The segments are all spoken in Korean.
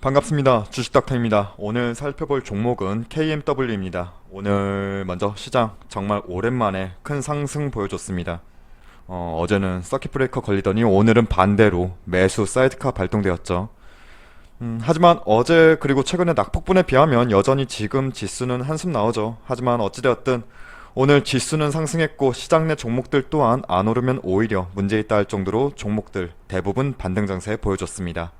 반갑습니다. 주식닥터입니다. 오늘 살펴볼 종목은 KMW입니다. 오늘 먼저 시장 정말 오랜만에 큰 상승 보여줬습니다. 어제는 서킷 브레이커 걸리더니 오늘은 반대로 매수 사이드카 발동되었죠. 하지만 어제 그리고 최근의 낙폭분에 비하면 여전히 지금 지수는 한숨 나오죠. 하지만 어찌되었든 오늘 지수는 상승했고 시장 내 종목들 또한 안 오르면 오히려 문제있다 할 정도로 종목들 대부분 반등 장세 보여줬습니다.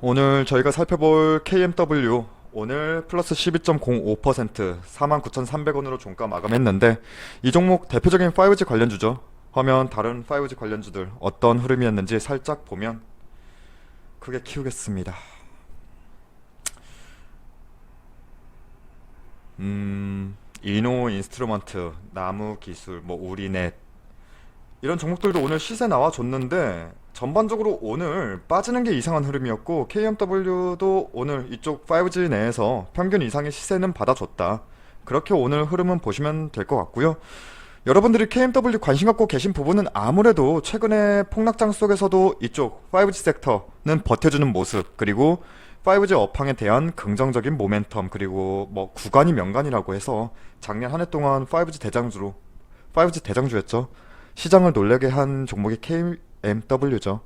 오늘 저희가 살펴볼 KMW 오늘 플러스 12.05% 49,300원으로 종가 마감했는데 이 종목 대표적인 5G 관련주죠. 화면 다른 5G 관련주들 어떤 흐름이었는지 살짝 보면 크게 키우겠습니다. 이노 인스트루먼트, 나무기술, 우리넷 이런 종목들도 오늘 시세 나와줬는데 전반적으로 오늘 빠지는 게 이상한 흐름이었고 KMW도 오늘 이쪽 5G 내에서 평균 이상의 시세는 받아줬다. 그렇게 오늘 흐름은 보시면 될 것 같고요. 여러분들이 KMW 관심 갖고 계신 부분은 아무래도 최근에 폭락장 속에서도 이쪽 5G 섹터는 버텨주는 모습, 그리고 5G 업황에 대한 긍정적인 모멘텀, 그리고 구간이 명간이라고 해서 작년 한 해 동안 5G 대장주였죠. 시장을 놀라게 한 종목이 KMW죠.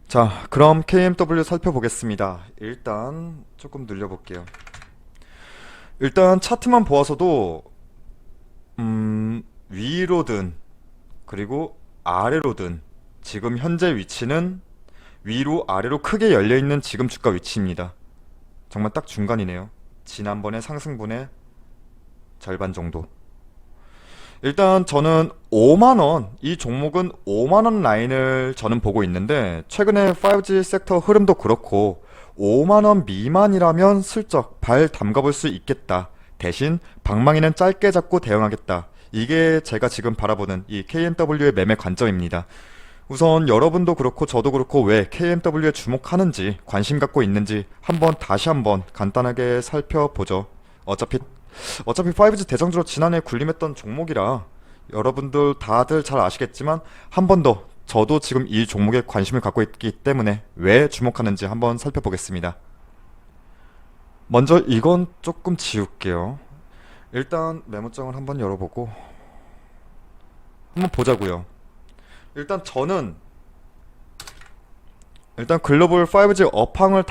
자, 그럼 KMW 살펴보겠습니다. 일단 조금 늘려볼게요. 일단 차트만 보아서도 위로든 그리고 아래로든 지금 현재 위치는 위로 아래로 크게 열려있는 지금 주가 위치입니다. 정말 딱 중간이네요. 지난번의 상승분의 절반 정도. 일단 저는 5만원, 이 종목은 5만원 라인을 저는 보고 있는데 최근에 5G 섹터 흐름도 그렇고 5만원 미만이라면 슬쩍 발 담가볼 수 있겠다. 대신 방망이는 짧게 잡고 대응하겠다. 이게 제가 지금 바라보는 이 KMW의 매매 관점입니다. 우선 여러분도 그렇고 저도 그렇고 왜 KMW에 주목하는지, 관심 갖고 있는지 다시 한번 간단하게 살펴보죠. 어차피 5G 대장주로 지난해 군림했던 종목이라 여러분들 다들 잘 아시겠지만 한 번 더 저도 지금 이 종목에 관심을 갖고 있기 때문에 왜 주목하는지 한번 살펴보겠습니다. 먼저 이건 조금 지울게요. 일단 메모장을 한번 열어보고 한번 보자고요. 일단 저는 글로벌 5G 업황을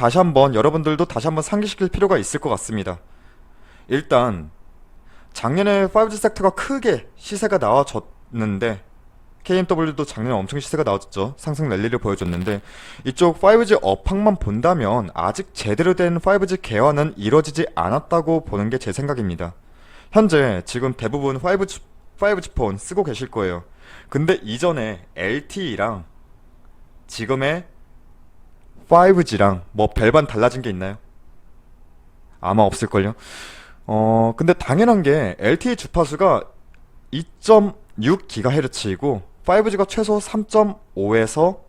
여러분들도 다시 한번 상기시킬 필요가 있을 것 같습니다. 일단 작년에 5G 섹터가 크게 시세가 나와줬는데 KMW도 작년에 엄청 시세가 나와줬죠. 상승 랠리를 보여줬는데 이쪽 5G 업황만 본다면 아직 제대로 된 5G 개화는 이뤄지지 않았다고 보는 게 제 생각입니다. 현재 지금 대부분 5G 폰 쓰고 계실 거예요. 근데 이전에 LTE랑 지금의 5G랑 별반 달라진 게 있나요? 아마 없을걸요. 근데 당연한 게 LTE 주파수가 2.6GHz이고 5G가 최소 3.5에서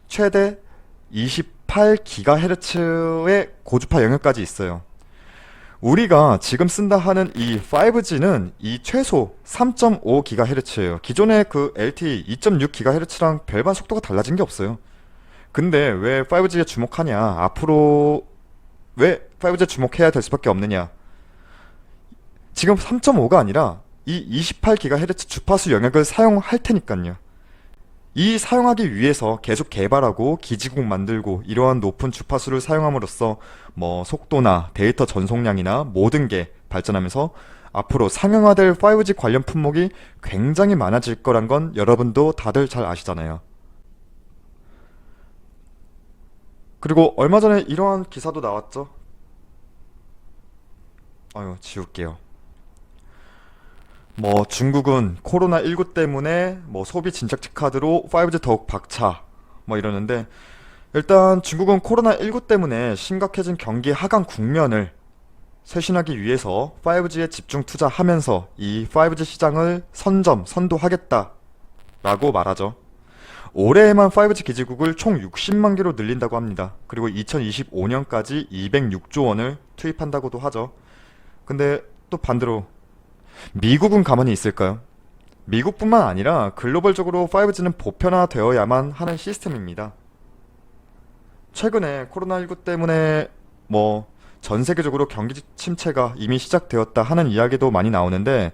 최대 28GHz의 고주파 영역까지 있어요. 우리가 지금 쓴다 하는 이 5G는 이 최소 3.5GHz예요. 기존의 그 LTE 2.6GHz랑 별반 속도가 달라진 게 없어요. 근데 왜 5G에 주목하냐? 앞으로 왜 5G에 주목해야 될 수밖에 없느냐? 지금 3.5가 아니라 이 28GHz 주파수 영역을 사용할 테니까요. 이 사용하기 위해서 계속 개발하고 기지국 만들고 이러한 높은 주파수를 사용함으로써 속도나 데이터 전송량이나 모든 게 발전하면서 앞으로 상용화될 5G 관련 품목이 굉장히 많아질 거란 건 여러분도 다들 잘 아시잖아요. 그리고 얼마 전에 이러한 기사도 나왔죠. 지울게요. 중국은 코로나19 때문에 소비 진작지 카드로 5G 더욱 박차 이러는데, 일단 중국은 코로나19 때문에 심각해진 경기 하강 국면을 쇄신하기 위해서 5G에 집중 투자하면서 이 5G 시장을 선도하겠다 라고 말하죠. 올해에만 5G 기지국을 총 60만 개로 늘린다고 합니다. 그리고 2025년까지 206조 원을 투입한다고도 하죠. 근데 또 반대로 미국은 가만히 있을까요? 미국뿐만 아니라 글로벌적으로 5G는 보편화되어야만 하는 시스템입니다. 최근에 코로나19 때문에 뭐 전 세계적으로 경기 침체가 이미 시작되었다 하는 이야기도 많이 나오는데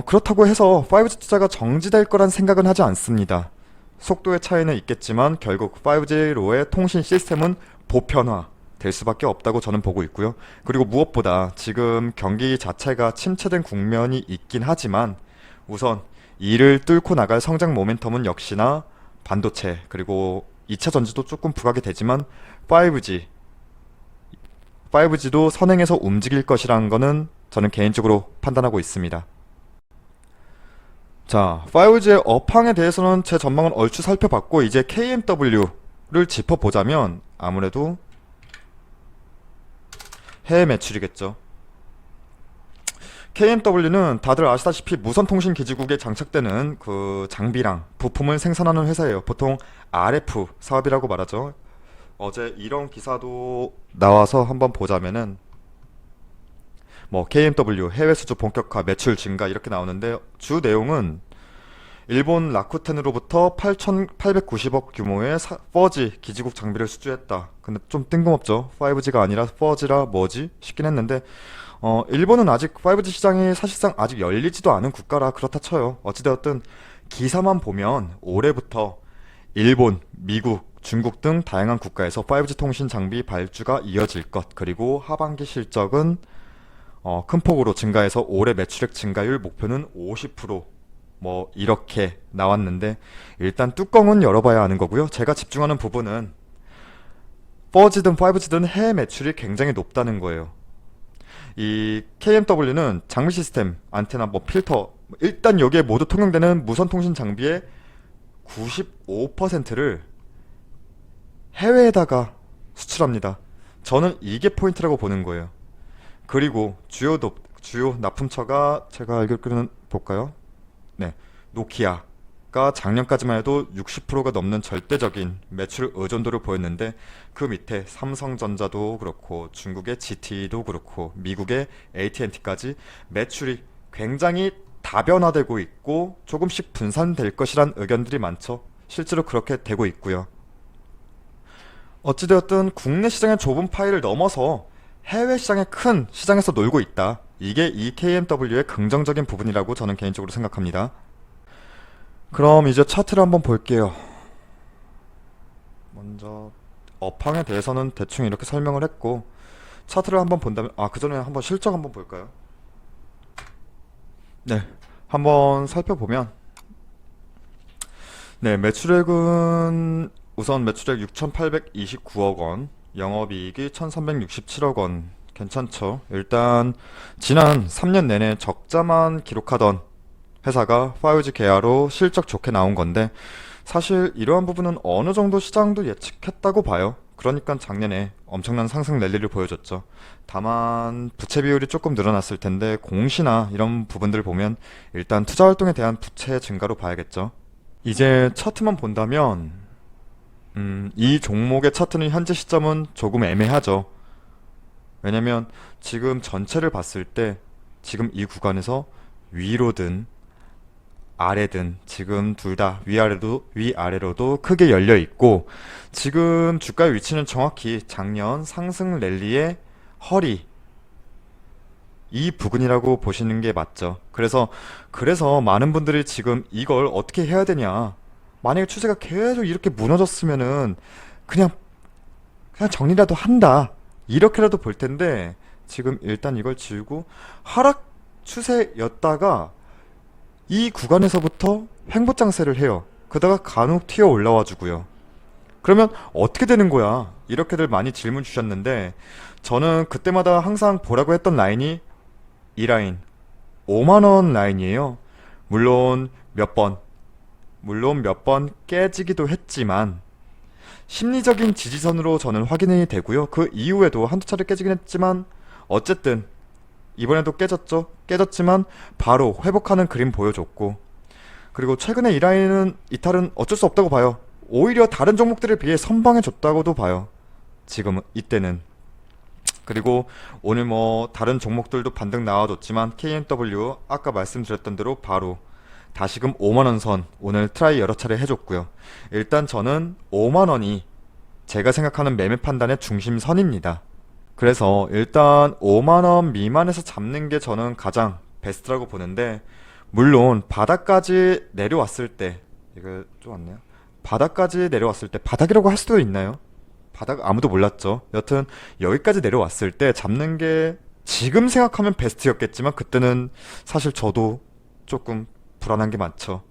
그렇다고 해서 5G 투자가 정지될 거란 생각은 하지 않습니다. 속도의 차이는 있겠지만 결국 5G로의 통신 시스템은 보편화 될 수밖에 없다고 저는 보고 있고요. 그리고 무엇보다 지금 경기 자체가 침체된 국면이 있긴 하지만 우선 이를 뚫고 나갈 성장 모멘텀은 역시나 반도체 그리고 2차 전지도 조금 부각이 되지만 5G도 선행해서 움직일 것이라는 거는 저는 개인적으로 판단하고 있습니다. 자, 5G의 업황에 대해서는 제 전망은 얼추 살펴봤고 이제 KMW를 짚어보자면 아무래도 해외 매출이겠죠. KMW는 다들 아시다시피 무선통신기지국에 장착되는 그 장비랑 부품을 생산하는 회사예요. 보통 RF 사업이라고 말하죠. 어제 이런 기사도 나와서 한번 보자면은 뭐 KMW 해외 수주 본격화 매출 증가 이렇게 나오는데 주 내용은 일본 라쿠텐으로부터 8,890억 규모의 4G 기지국 장비를 수주했다. 근데 좀 뜬금없죠. 5G가 아니라 4G라 뭐지? 싶긴 했는데 일본은 아직 5G 시장이 사실상 아직 열리지도 않은 국가라 그렇다 쳐요. 어찌되었든 기사만 보면 올해부터 일본, 미국, 중국 등 다양한 국가에서 5G 통신 장비 발주가 이어질 것 그리고 하반기 실적은 큰 폭으로 증가해서 올해 매출액 증가율 목표는 50%뭐 이렇게 나왔는데 일단 뚜껑은 열어봐야 하는 거고요. 제가 집중하는 부분은 4G든 5G든 해외 매출이 굉장히 높다는 거예요. 이 KMW는 장비 시스템, 안테나, 뭐 필터 일단 여기에 모두 통용되는 무선 통신 장비의 95%를 해외에다가 수출합니다. 저는 이게 포인트라고 보는 거예요. 그리고 주요 납품처가 제가 알기로는 볼까요? 네, 노키아가 작년까지만 해도 60%가 넘는 절대적인 매출 의존도를 보였는데 그 밑에 삼성전자도 그렇고 중국의 GT도 그렇고 미국의 AT&T까지 매출이 굉장히 다변화되고 있고 조금씩 분산될 것이란 의견들이 많죠. 실제로 그렇게 되고 있고요. 어찌되었든 국내 시장의 좁은 파일을 넘어서 해외 시장의 큰 시장에서 놀고 있다. 이게 이 KMW의 긍정적인 부분이라고 저는 개인적으로 생각합니다. 그럼 이제 차트를 한번 볼게요. 먼저 업황에 대해서는 대충 이렇게 설명을 했고 차트를 한번 본다면 그 전에 한번 실적 한번 볼까요? 네, 한번 살펴보면 네, 매출액은 우선 매출액 6,829억 원, 영업이익이 1,367억 원. 괜찮죠? 일단 지난 3년 내내 적자만 기록하던 회사가 5G 개화로 실적 좋게 나온 건데 사실 이러한 부분은 어느 정도 시장도 예측했다고 봐요. 그러니까 작년에 엄청난 상승 랠리를 보여줬죠. 다만 부채 비율이 조금 늘어났을 텐데 공시나 이런 부분들을 보면 일단 투자 활동에 대한 부채 증가로 봐야겠죠. 이제 차트만 본다면 이 종목의 차트는 현재 시점은 조금 애매하죠. 왜냐면 지금 전체를 봤을 때 지금 이 구간에서 위로든 아래든 지금 둘 다 위아래로도 크게 열려 있고 지금 주가의 위치는 정확히 작년 상승 랠리의 허리 이 부근이라고 보시는 게 맞죠. 그래서 많은 분들이 지금 이걸 어떻게 해야 되냐. 만약에 추세가 계속 이렇게 무너졌으면은 그냥 정리라도 한다. 이렇게라도 볼 텐데 지금 일단 이걸 지우고 하락 추세였다가 이 구간에서부터 횡보장세를 해요. 그러다가 간혹 튀어 올라와 주고요. 그러면 어떻게 되는 거야? 이렇게들 많이 질문 주셨는데 저는 그때마다 항상 보라고 했던 라인이 이 라인 5만원 라인이에요. 물론 몇 번 깨지기도 했지만 심리적인 지지선으로 저는 확인이 되고요. 그 이후에도 한두 차례 깨지긴 했지만 어쨌든 이번에도 깨졌지만 바로 회복하는 그림 보여줬고 그리고 최근에 이 라인은 이탈은 어쩔 수 없다고 봐요. 오히려 다른 종목들에 비해 선방해 줬다고도 봐요. 지금 이때는. 그리고 오늘 뭐 다른 종목들도 반등 나와줬지만 KMW 아까 말씀드렸던 대로 바로 다시금 5만원 선 오늘 트라이 여러 차례 해줬고요. 일단 저는 5만원이 제가 생각하는 매매 판단의 중심선입니다. 그래서 일단 5만원 미만에서 잡는 게 저는 가장 베스트라고 보는데, 물론 바닥까지 내려왔을 때, 이거 좀 왔네요. 바닥까지 내려왔을 때, 바닥이라고 할 수도 있나요? 바닥 아무도 몰랐죠. 여튼 여기까지 내려왔을 때 잡는 게 지금 생각하면 베스트였겠지만, 그때는 사실 저도 조금 불안한 게 많죠.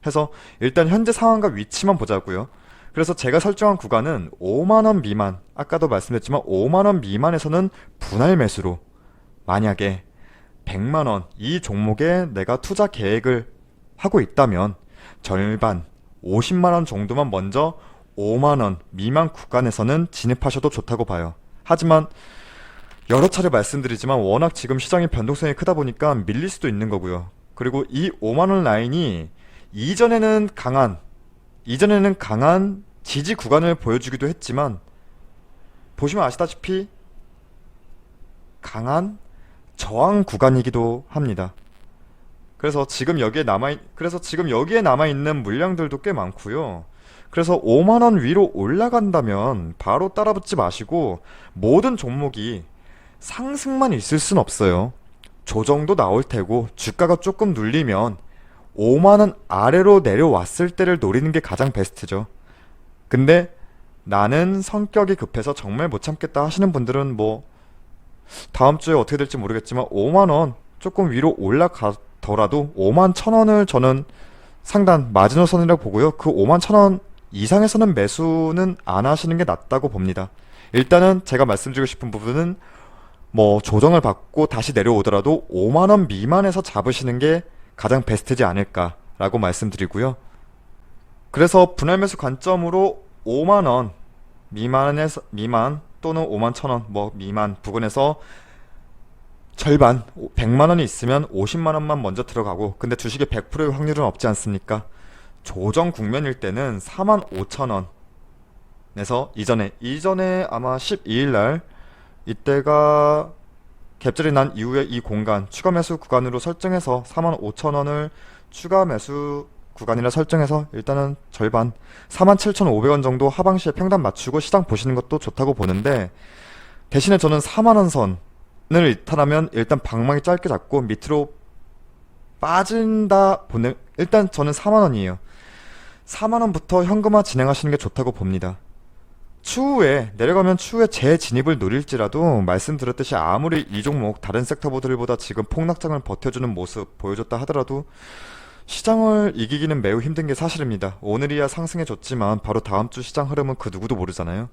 해서 일단 현재 상황과 위치만 보자고요. 그래서 제가 설정한 구간은 5만원 미만, 아까도 말씀드렸지만 5만원 미만에서는 분할 매수로, 만약에 100만원 이 종목에 내가 투자 계획을 하고 있다면 절반 50만원 정도만 먼저 5만원 미만 구간에서는 진입하셔도 좋다고 봐요. 하지만 여러 차례 말씀드리지만 워낙 지금 시장의 변동성이 크다 보니까 밀릴 수도 있는 거고요. 그리고 이 5만원 라인이 이전에는 강한 지지 구간을 보여주기도 했지만, 보시면 아시다시피 강한 저항 구간이기도 합니다. 그래서 지금 여기에 남아있는 물량들도 꽤 많고요. 그래서 5만원 위로 올라간다면 바로 따라붙지 마시고, 모든 종목이 상승만 있을 순 없어요. 조정도 나올 테고, 주가가 조금 눌리면 5만원 아래로 내려왔을 때를 노리는 게 가장 베스트죠. 근데 나는 성격이 급해서 정말 못 참겠다 하시는 분들은 뭐 다음 주에 어떻게 될지 모르겠지만 5만원 조금 위로 올라가더라도 5만 1천원을 저는 상단 마지노선이라고 보고요. 그 5만 1천원 이상에서는 매수는 안 하시는 게 낫다고 봅니다. 일단은 제가 말씀드리고 싶은 부분은, 뭐 조정을 받고 다시 내려오더라도 5만원 미만에서 잡으시는 게 가장 베스트지 않을까라고 말씀드리고요. 그래서 분할 매수 관점으로 5만원 미만 또는 5만 1천원 뭐 미만 부근에서 절반 100만원이 있으면 50만원만 먼저 들어가고, 근데 주식의 100%의 확률은 없지 않습니까? 조정 국면일 때는 4만 5천원에서 이전에 아마 12일날 이때가 갭절이 난 이후에 이 공간 추가 매수 구간으로 설정해서 4만 5천원을 추가 매수 구간이라 설정해서 일단은 절반 47,500원 정도 하방시에 평단 맞추고 시장 보시는 것도 좋다고 보는데, 대신에 저는 4만원 선을 이탈하면 일단 방망이 짧게 잡고 밑으로 빠진다 보는, 일단 저는 4만원이에요. 4만원부터 현금화 진행하시는 게 좋다고 봅니다. 추후에 내려가면 추후에 재진입을 노릴지라도, 말씀드렸듯이 아무리 이 종목 다른 섹터보들보다 지금 폭락장을 버텨주는 모습 보여줬다 하더라도 시장을 이기기는 매우 힘든 게 사실입니다. 오늘이야 상승해줬지만 바로 다음 주 시장 흐름은 그 누구도 모르잖아요.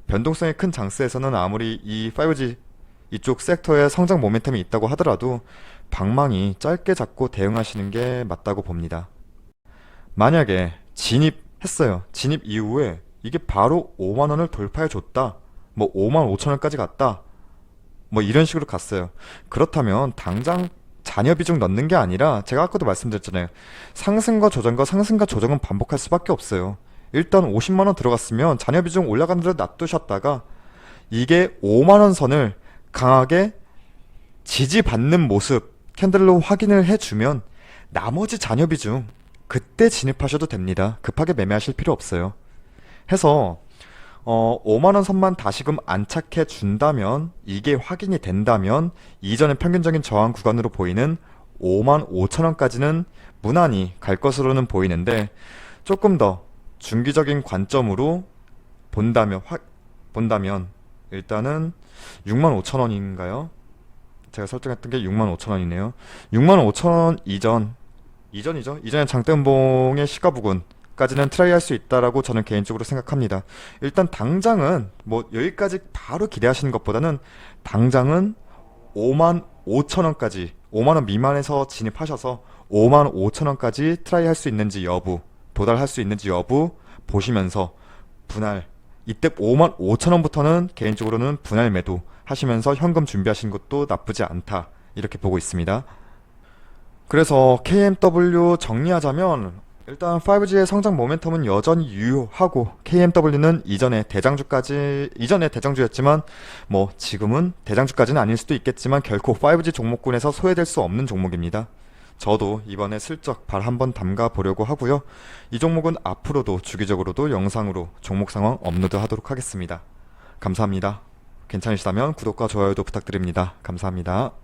변동성이 큰 장세에서는 아무리 이 5G 이쪽 섹터에 성장 모멘텀이 있다고 하더라도 방망이 짧게 잡고 대응하시는 게 맞다고 봅니다. 만약에 진입했어요. 진입 이후에 이게 바로 5만원을 돌파해줬다, 뭐 5만 5천원까지 갔다, 뭐 이런 식으로 갔어요. 그렇다면 당장 잔여 비중 넣는 게 아니라, 제가 아까도 말씀드렸잖아요. 상승과 조정은 반복할 수밖에 없어요. 일단 50만원 들어갔으면 잔여 비중 올라가는 대로 놔두셨다가 이게 5만원 선을 강하게 지지받는 모습 캔들로 확인을 해주면 나머지 잔여 비중 그때 진입하셔도 됩니다. 급하게 매매하실 필요 없어요. 해서 5만원 선만 다시금 안착해 준다면, 이게 확인이 된다면 이전의 평균적인 저항 구간으로 보이는 5만 5천원까지는 무난히 갈 것으로는 보이는데, 조금 더 중기적인 관점으로 본다면 일단은 6만 5천원인가요? 제가 설정했던 게 6만 5천원이네요. 6만 5천원 이전이죠. 이전의 장대음봉의 시가 부근 까지는 트라이 할 수 있다라고 저는 개인적으로 생각합니다. 일단 당장은 뭐 여기까지 바로 기대하시는 것보다는 당장은 5만 5천원까지, 5만원 미만에서 진입하셔서 5만 5천원까지 트라이 할 수 있는지 여부, 도달할 수 있는지 여부 보시면서 분할, 이때 5만 5천원부터는 개인적으로는 분할 매도 하시면서 현금 준비하시는 것도 나쁘지 않다, 이렇게 보고 있습니다. 그래서 KMW 정리하자면, 일단 5G의 성장 모멘텀은 여전히 유효하고, KMW는 이전에 대장주였지만 뭐 지금은 대장주까지는 아닐 수도 있겠지만 결코 5G 종목군에서 소외될 수 없는 종목입니다. 저도 이번에 슬쩍 발 한번 담가 보려고 하고요. 이 종목은 앞으로도 주기적으로도 영상으로 종목 상황 업로드 하도록 하겠습니다. 감사합니다. 괜찮으시다면 구독과 좋아요도 부탁드립니다. 감사합니다.